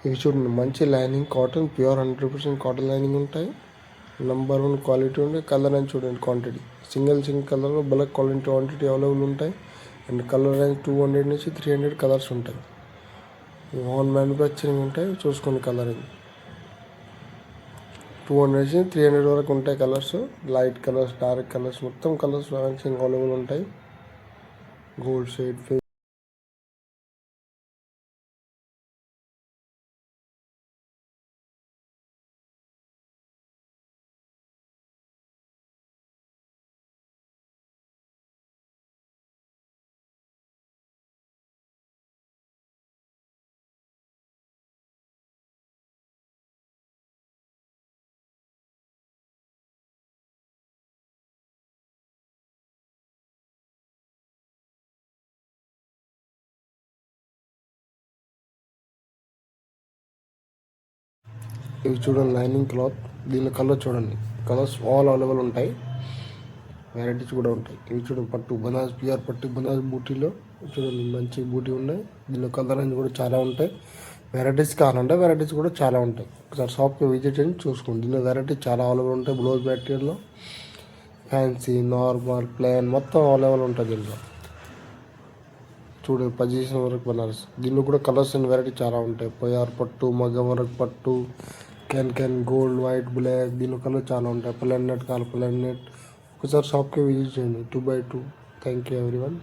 ఇవి చూడండి, మంచి lining, cotton, pure 100% cotton lining ఉంటాయి. నెంబర్ 1 క్వాలిటీ ఉంటాయి. కలర్ అని చూడండి, క్వాంటిటీ సింగిల్ కలర్లో బల్క్ క్వాంటిటీ అవైలబుల్ ఉంటాయి. అండ్ కలర్ రేంజ్ 200 నుంచి 300 కలర్స్ ఉంటాయి. ఓన్ మ్యానుఫ్యాక్చరింగ్ ఉంటాయి. చూసుకోండి, కలర్ ఇది 200 నుంచి 300 వరకు ఉంటాయి colours. Light colours, dark colours, మొత్తం కలర్స్ మ్యాచింగ్ అవైలబుల్ ఉంటాయి. గోల్డ్ షేడ్ ఇవి చూడండి, లైనింగ్ క్లాత్. దీనిలో కలర్ చూడండి, కలర్స్ ఆల్ అవైలబుల్ ఉంటాయి. వెరైటీస్ కూడా ఉంటాయి. ఇవి చూడండి, పట్టు బనారస్, ప్యూర్ పట్టు బనారస్ బూటీలో చూడండి, మంచి బూటీ ఉన్నాయి. దీనిలో కలర్ రేంజ్ కూడా చాలా ఉంటాయి. వెరైటీస్ కావాలంటే వెరైటీస్ కూడా చాలా ఉంటాయి. ఒకసారి షాప్కి విజిట్ చేసి చూసుకోండి. దీనిలో వెరైటీ చాలా అవైలబుల్ ఉంటాయి. బ్లౌజ్ మెటీరియల్లో ఫ్యాన్సీ, నార్మల్, ప్లెయిన్ మొత్తం అవైలబుల్ ఉంటుంది దీనిలో. చూడండి, పొజిషన్ వరకు బనారస్. దీనిలో కూడా కలర్స్ అండ్ వెరైటీ చాలా ఉంటాయి. పొయార్ పట్టు, మగ్గం వరకు పట్టు, కెన్ గోల్డ్, వైట్, బ్లాక్. దీనిలో కలర్ చాలా ఉంటాయి. ప్లెయిన్ నెట్ కావాలి, ప్లెయిన్ నెట్. ఒకసారి షాప్కి విజిట్ చేయండి. 2x2. Thank you everyone.